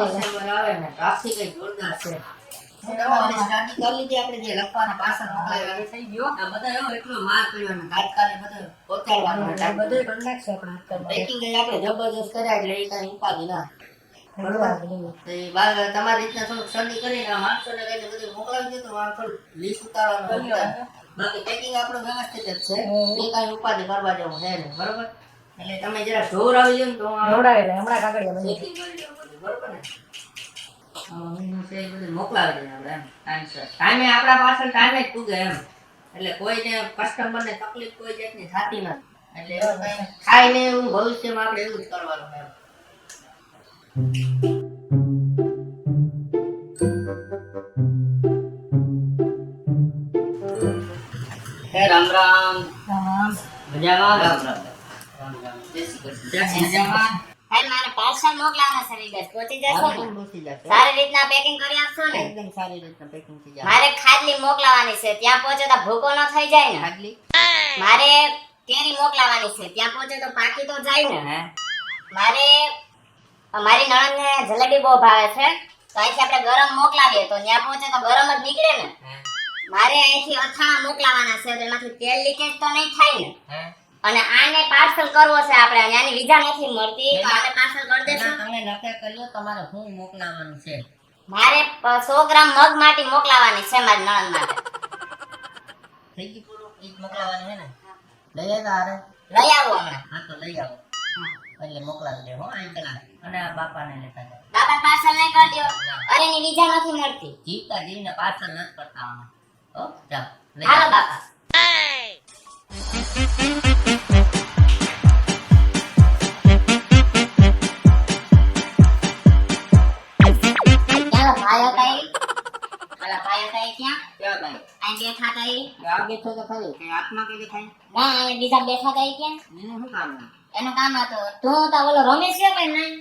December આવે ને traffic એ જોરદાર છે તમારે સ્ટાર્ટિંગ કરી લીધી આપણે જે લખવાના પાછળ મોકલાવ્યા થઈ ગયો આ બધા એવો એટલો માર કર્યો ને તાત્કાલિક બધું પહોંચાડવાનું બધું કરી નાખશે આપણે પેકિંગ આપણે જબરદસ્ત કર્યા એટલે એ કઈ ઉપાધિ ના બરોબર તો એ તમારી રીતના થોડુંક શરદી કરીને માણસોને કઈ બધું મોકલાવી દે તો આ થોડું લીસ્ટ ઉતારવાનું બાકી પેકિંગ આપણું વ્યવસ્થિત જ છે એ કઈ ઉપાધિ કરવા જેવું છે નહીં બરોબર એટલે તમે જરા ઢોર આવી જાય ને તો ઢોરાય હમણાં કાગળિયા બની પેકિંગ કરી દેવું બરોબર ને મોકલાવી દે આપણે એમ ટાઈમે આપણા પાછળ ટાઈમે જ પૂગે એમ એટલે કોઈને કસ્ટમર ને તકલીફ કોઈ જાતની થતી નથી એટલે એવું કઈ થાય ને એવું ભવિષ્યમાં આપણે એવું જ કરવાનું એમ રામ રામ મજામાં રામ રામ જય શ્રી કૃષ્ણ મજામાં ભાઈ મારે પાર્સલ મોકલાવવાના છે વિદેશ પહોંચી જશે સારી રીતના પેકિંગ કરી આપશો ને એકદમ સારી રીતના પેકિંગ થઈ જાય મારે ખાડલી મોકલાવવાની છે ત્યાં પહોંચે તો ભૂકો ન થઈ જાય ને ખાડલી મારે કેરી મોકલાવવાની છે ત્યાં પહોંચે તો પાકી તો જાય ને મારે મારી નણંદને જલેબી બહુ ભાવે છે તો અહીંથી આપણે ગરમ મોકલાવીએ તો ત્યાં પહોંચે તો ગરમ જ નીકળે ને મારે અહીંથી અથાણા મોકલાવાના છે તો એમાંથી તેલ લીકેજ તો નહીં થાય ને અને આને પાર્સલ કરવો છે આપણે અને આની વિઝા નથી મળતી તો આને પાર્સલ કરી દેશો તમે નક્કી કર્યો તમારે શું મોકલાવવાનું છે મારે 100 ગ્રામ મગ માટી મોકલાવાની છે મારી નણંદ માટે થઈ ગઈ પૂરું ઈ જ મોકલાવાનું છે ને લઈ આવ્યા હારે લઈ આવો હમણાં હા તો લઈ આવો એટલે મોકલાવી દે હો અંકલ અને આ બાપાને લેતા જાઓ બાપા પાર્સલ નહીં કરજો અરે એની વિઝા નથી મળતી જીવતા જીવને પાર્સલ નથી કરતા આમાં હો ચાલ લઈ હાલો આવો. બાપા ચાલો ભાઈ હતા ઈ પેલા ભાઈ હતા ઈ ક્યાં ક્યાં ભાઈ અહીં બેઠા હતા ઈ આ બેઠો તો ખરી કે હાથમાં કઈ દેખાય ના અહીં બીજા બેઠા હતા ઈ ક્યાં એનું શું કામ છે? એનું કામ હતું તું તો ઓલો રમેશ છે કે નહીં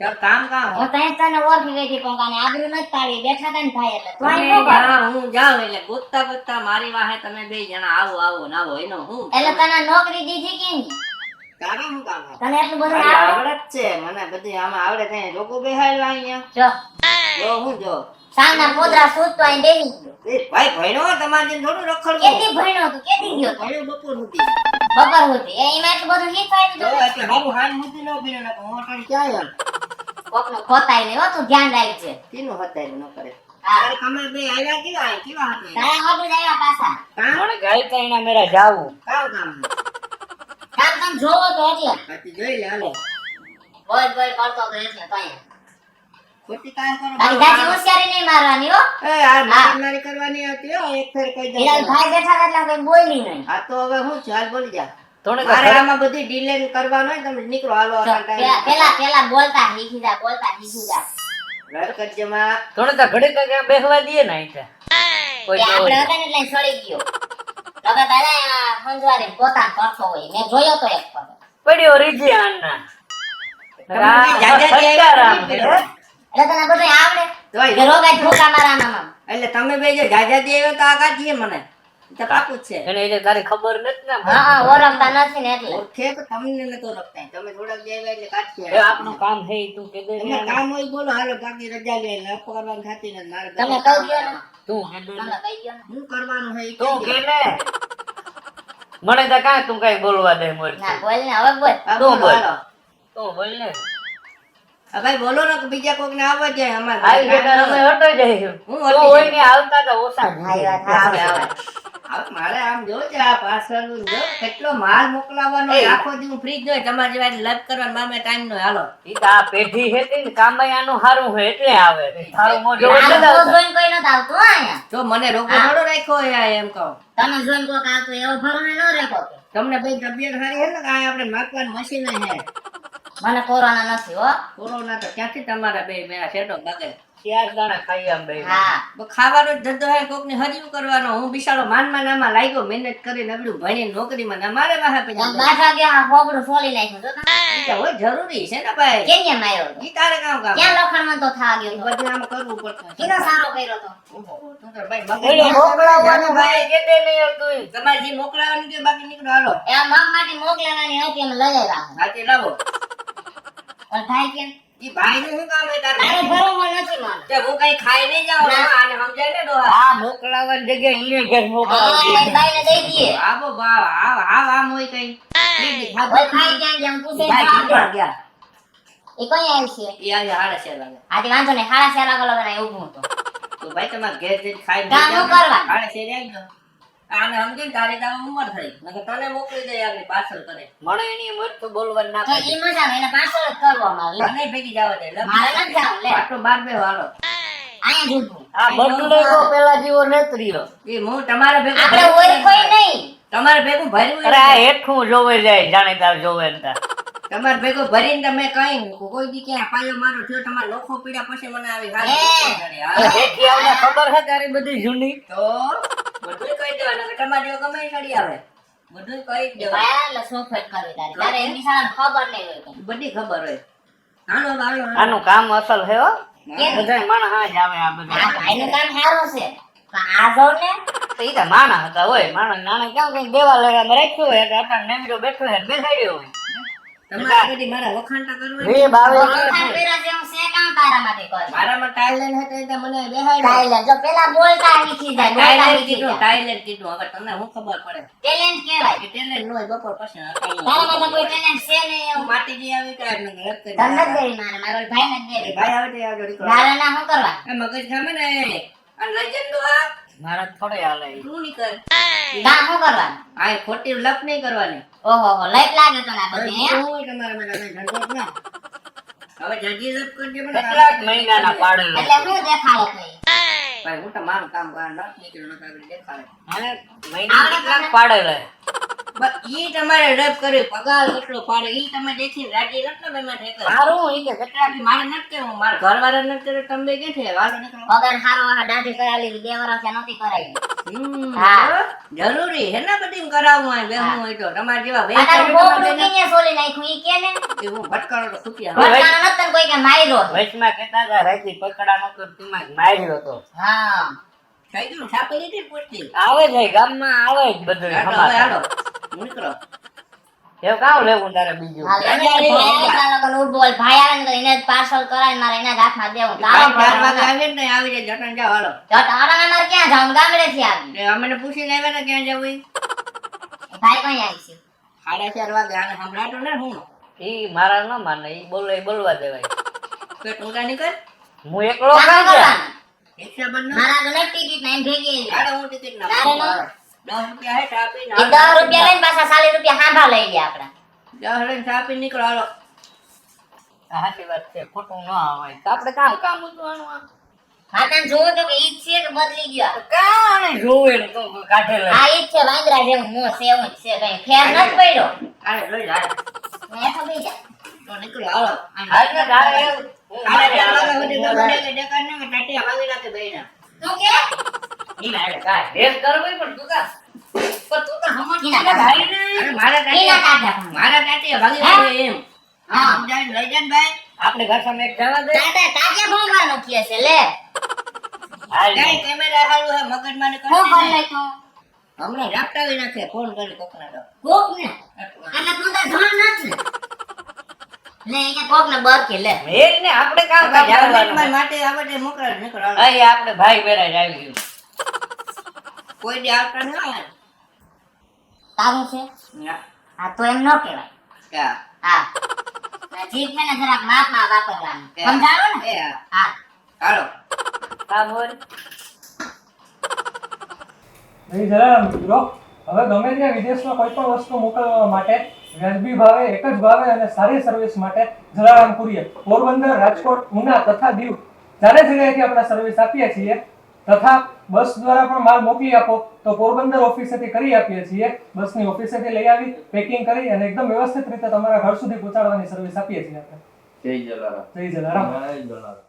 ચાલ કામ કામ હું તને તને ઓળખી ગઈ હતી પણ કાને આબરૂ નથી પાડી બેઠા હતા ને ભાઈ એટલે તું અહીં તમે ઊભો રહે. જ્યાં હું જાઉં એટલે ગોતતા ગોતતા મારી વાહે તમે બે જણા આવો આવો ને આવો એનો હું એટલે તને નોકરી દીધી કે નહીં તારે શું કામ છે? તને એટલું બધું મારે આવડે આવડે જ છે મને બધી આમાં આવડે છે લોકો બેહાડવા અહીંયા જો જો હું જો સાંજના પોદરા સૂતો અહીં બેહી ગયો એ ભાઈ ભણ્યો તમારે જેમ થોડું રખડવું કેદી ભણ્યો તું કેદી ગયો તું ભણ્યો બપોર સુધી બપોર હતી એમાં એટલું બધું શીખવાય જો દીધું એટલે મારું હાલ સુધી ન ભણ્યો ને હું અટાડી ક્યાં એમ કોકનું ખોતાય નહીં હો તું ધ્યાન રાખજે તેનું હતાય ન કરે હા. તારે તમે બે આવ્યા કેવા હતા તારા હાડું જ આવ્યા પાછા કામ ગાય કઈના મેરા જાવું કામ કામ કામ તમે જોવો તો એટલે બાકી જોઈ લે હાલો બોલ બોલ કરતો તો એટલે તો અહીંયા ખોટી કામ કરો તારી દાદી હોશિયારી નહીં મારવાની હો એ આ મારી કરવાની હતી હો એક ફેર કહી દે હિલાલ ભાઈ બેઠા હતા એટલે કઈ બોલી નહીં આ તો હવે હું ચાલ બોલી જા થોડે મારે આમાં બધી ડીલે કરવાનું હોય તમે નીકળો હાલો જો, આ ટાઈમ પેલા બોલતા શીખી જા લડકજમાં થોડે તો ઘડી ક્યાં બેહવા દઈએ ને અહીં કોઈ આપણે હતા ને એટલે સડી ગયો હવે પહેલા સંજવારી પોતાને કરતો હોય મેં જોયો તો એક વખત. પડ્યો રીજી આના એટલે તને બધું આવડે તોય કે રોગાઈ ઠોકા મારાનામાં એટલે તમે બે જે જાજા દે તો આ કાઢીએ મને તો પાકું જ છે એને એટલે તારી ખબર નથી ને હા ઓરખતા નથી ને એટલે ઓળખે તો તમને નતો રખતા તમે થોડાક જે આવ્યા એટલે એ કાઢીએ આપણું કામ છે ઈ તું કે દે તમે કામ હોય બોલો હાલો બાકી રજા લે ને કરવાનું ખાતી નથી મારે તમે કહી દો ને તું કે દે તમે કહી દો ને હું કરવાનું છે ઈ તું કહી કે દે. ને મને તો કાંઈ તું કઈ બોલવા દે મોર ના બોલ ને હવે બોલ હા, તું બોલો, બોલ. હાલો. તું બોલ ને હા, ભાઈ બોલો ને કે બીજા કોક ને આવવા જાય અમારે આવી જગ્યા અમે હટો જઈશું હું તો હટી હોય જઈશ. ને આવતા તો ઓછા હા, એ વાત આવે, સાચી. આવે. હવે મારે આમ જો છે આ પાર્સલ જો કેટલો માલ મોકલાવાનો હોય. આખો દી હું ફ્રી જ હોય તમારે જેવા લપ કરવા મામે ટાઈમ નો હાલો ઈ તો આ પેઢી છે ને કામૈયાનું હારું છે એટલે આવે તારું મોઢું આમ એટલે જ તો આવતા. જોઈને કોઈ નતું આવતું હો અહીંયા જો મને રોગો થોડો રાખ્યો હોય આ એમ કહું તમે જોઈને કોક આવતું એવો ભરોસો ન રેખો કે. તમને ભાઈ તબિયત સારી છે ને કે આ આપણે માપવાનું મશીન છે મને કોરોના નથી હો કોરોના તો ક્યાંથી તમારા બે મેરા શેડો બગે ચાર દાણા ખાઈ આમ બે હા ખાવાનો જ ધંધો હોય કોક ને હરિયું કરવાનો હું બિચારો માનમાં નામાં લાગ્યો મહેનત કરીને નબળું ભણીને નોકરીમાં ના મારે વાહે આમ પૈસા બાઠા ગયા ફોગડું ફોલી નાખ્યું જો તમે હોય જરૂરી છે ને ભાઈ કેને માર્યો તો? ઈ તારે કામ કામ ક્યાં લખાણમાં તો થા ગયો તો? બધું આમ કરવું પડતું કેનો સારો કર્યો તો તું તો ભાઈ એટલે બગડી મોકલાવવાનું ભાઈ કે દે નહીં આવતું ઈ. તમારે જે મોકલાવાનું છે બાકી નીકળો હાલો એ આ મગ માટે મોકલાવાની હતી અમે લઈ આવ્યા હાથી લાવો પણ ભાઈ કેમ ઈ ભાઈનું શું કામ હે તારે? તારે ભરોસો નથી મને. તે હું કઈ ખાઈ નહીં જાઉં ના. આને સમજાય ને ડોહા. આ મોકલાવાની જગ્યાએ એને ઘર હા, મોકલાવી એ બાઈને દઈ દઈએ. આવો બા આમ હોય કઈ કોઈ ખાઈ જાય જેમ પૂછે ભાઈ જવાબ દે. ક્યાં ગયા? એ કોઈ આવી છે? ઈ આજે હાડા છે લાગે. આથી વાંધો નહીં, હાડા ચાર વાગે લગાડે ઊભું હતો. તો ભાઈ તમારે ઘેર જઈને ખાઈ કામ ન કરવા. હાડા છે આવજો. આને સમજીને તારી તારી ઉંમર થઈ. નકર તને મોકલી દે આગળ પાછળ કરે. મને એની મત બોલવાનું ના તો પાડે. ઈ મજા આવે, એને પાછળ જ કરવો અમારે. લે. તને ભેગી જવા દે. લે. મારે નથી જાવું, લે. આટલો બાર બે વાળો. અહીંયા જ ઊભું. આ બદલે તો પેલા જેવો નથી રહ્યો. ઈ હું તમારે ભેગું આપણે ઓળખોય નહીં. તમારે ભેગું ભર્યું અરે આ હોય. હેઠું જોવે જાય જાણીતાર જોવે ને તાર. તમારે ભેગું ભરીને તમે કઈ કોઈ દી ક્યાં પાયો મારો થયો તમારે નોખો પીડા પછી મને આવી હે. હા. જેથી આવને ખબર છે તારી બધી જૂની. તો બધું કહી દેવાનું કે તમારે જેવો ગમે એ સડી આવે બધું કહી જ દેવાનું. ભાઈ, એટલે સોફેટ કરવી તારી. તારે એમની સામે ખબર નહીં હોય કંઈ. બધી ખબર હોય. હાલો હાલો હાલો. આનું કામ અસલ છે હો. કેમ? બધા માણસ હા જ આવે આ આ બધા. ભાઈનું કામ સારું છે. પણ આ જો ને, તો ઈ તો માણસ હતા હોય. માણસ નાણે ક્યાં કઈ દેવા લેવામાં રાખ્યો હોય એટલે આપણને નેમડો બેઠો હોય ને બેસાડ્યો હોય. તમારે બધી મારા વખાણતા કરવા રે બાવે વખાણ કર્યા જેવું છે કામ તારા માટે કરે. મારામાં ટાઈલેન્ડ હતો એટલે મને બેહાડ્યો. ટાઈલેન્ડ. જો પેલા બોલતા શીખી જાય, બોલતા ટાઈલેન્ડ શીખી કીધું જાય. ટાઈલેન્ડ કીધું હવે તમને શું ખબર પડે ટેલેન્ટ કહેવાય. કે ટેલેન્ટ નો હોય બપોર પછી તારા માટે કોઈ ટેલેન્ટ છે નહીં એવું. માટીજી આવી કાઢ ને રદ કરી તને જ દેવી મારે, મારો ભાઈ ને જ દેવી. ભાઈ આવે તો આવજો દીકરો મારે ના શું કરવા? આ મગજ ખામે ને આ legend નો આ મારા થોડે હાલે ઈ. તું નહીં કર ના શું કરવા? આ ખોટી લપ નહીં કરવાની ઓહો હો, લાઈટ લાગે તો ના બધી હે? શું હોય તમારા માટે કઈ ઝંઝટ ના હવે જલ્દી લપ કરજે મને કેટલાક મહિનાના પાડેલા. એટલે શું દેખાડે તો ઈ? ભાઈ હું તો મારું કામ કરા લપ નીકળ્યો નતા આગળ દેખાડે અને મહિના કેટલાક પાડેલા. બસ ઈ તમારે રબ કર્યો પગાર કેટલો પાડે ઈ તમે દેખીને રાજી નથી ને મેં ઠેકર સારું ઈ કે કેટલાક મારે નથી કેવું મારા ઘરવાળા નથી કર્યું તમે બે કે છે વાલો નીકળો પગાર સારો આ દાઢી કરાવી લીધી, 2 વર્ષ નહોતી કરાવી. હા જરૂરી હે ને બધી કરાવવું હોય બેહવું હોય તો તમારે જેવા આ વેચ તારું બોકડું કેને સોલી નાખ્યું ઈ કે ને? હું ભટકારો તો ખૂટ્યા ભટકાનો નતો ને કોઈ કે માર્યો. વચમાં કહેતા હતા રાતી પકડા નતો તીમાં માર્યો હતો. હા. કઈ ગયું છાપી લીધી ને પૂછતી આવે છે ગામમાં આવે જ બધું હાલો હવે સમાચાર. હાલો નીકળો એવું કામ લેવું તારે બીજું. હાલ, એટલે ભાઈ એટલા લોકો નું ઊભું હોય. ભાઈ આવે ને તો એને જ પાર્સલ કરાવીને મારે એના જ હાથમાં દેવું. તારો ભાઈ 4 વાગે ભાઈ આવીએ ને આવી જાય જટણ જાવ હાલો તો તારા અમારે ક્યાં જાવું? ગામડેથી આવી. એ અમને પૂછીને આવ્યા ને ક્યાં જવું ઈ? ભાઈ કઈ આવી છે? 4:30 વાગે આને સંભળાતો ને હું ઈ મારા ન માને ઈ બોલે ઈ બોલવા દેવાય. કે ટૂંકા નીકળ હું એકલો કામ કામ કરવાનું. રિક્ષા બંધ મારા જોડે ટિકિટ નહીં ભેગી. હાલો હું ટિકિટ ના તારે ન? 10 રૂપિયા હે ચાપી એ 10 રૂપિયા લઈને પાછા 40 રૂપિયા હાંભા લઈ ગયા આપડા. 10 લઈને ચાપી નીકળો હાલો સાચી વાત છે ખોટું ન આવે તો આપણે કામ કામ ઉતરવાનું આ. હા તને જોવું તો કે ઈ જ છે કે બદલી ગયા? કાણે જોવે ને તો કાઢેલા. આ ઈ જ છે, વાંદરા જેવું મોં છે એવું જ છે, કઈ ફેર નથી પડ્યો. હાલે લઈ જા મેં તો બેસી જા. તો નીકળો હાલો હાલ ને તારે એવું. હાલે 4 વાગે સુધી ગમે કે દેખાડ ને કે ટાટિયા વાગી નાખે બેયના તું કે? ઈ ના એટલે કાંઈ રેસ કરવી પણ તું કા પણ તું તો સમજ ઈના ને ભાઈ ને. અરે મારા ઈના ટાટિયા કાઢ્યા પણ. મારા ટાટિયા ભાગી નાખે એમ હા. સમજાય લઈ જાય ને ભાઈ આપણે ભાષામાં એક જવા દે. તાતા તાજે ભોંગવાનું કહે છે, લે. હાલ ને. કઈ કેમેરા હારું હે મગજમાં ને હું કરી કરી લઈ તું? હમણાં ઝાપટાવી નાખે ફોન કરી કોકના તો કોક ને. એટલે તું તાર ધણ નથી ને. લે, ઈ કે કોક ને બર કે લે. એક ને આપણે કામ કામ કરવાનું. જાવડમાં માટે આવડે મોકલા નીકળ હાલો અહીં આપણે ભાઈ બેરા જ આવી ગયું. કોઈ દી આવતા ન હોય તારું છે? ના હા તો એમ ન કહેવાય. ક્યાં હા. જીભ છે ને જરાક માપમાં વાપરવાનું. સમજાણો ને? એ હા હા. હાલો કામ હોય. અહીં જલારામ મિત્રો, હવે ગમે ત્યાં વિદેશમાં કોઈ પણ વસ્તુ મોકલવા માટે વ્યાજબી ભાવે, એક જ ભાવે અને સારી સર્વિસ માટે જલારામ કુરિયર પોરબંદર, રાજકોટ, ઉના તથા દીવ ચારે જગ્યાએથી આપણે સર્વિસ આપીએ છીએ તથા બસ દ્વારા પણ માલ મોકલી આપો તો પોરબંદર ઓફિસેથી કરી આપીએ છીએ. બસની ઓફિસેથી લઈ આવી પેકિંગ કરી અને એકદમ વ્યવસ્થિત રીતે તમારા ઘર સુધી પહોંચાડવાની સર્વિસ આપીએ છીએ આપણે. જય જલારામ. જય જલારામ. જય જલારામ.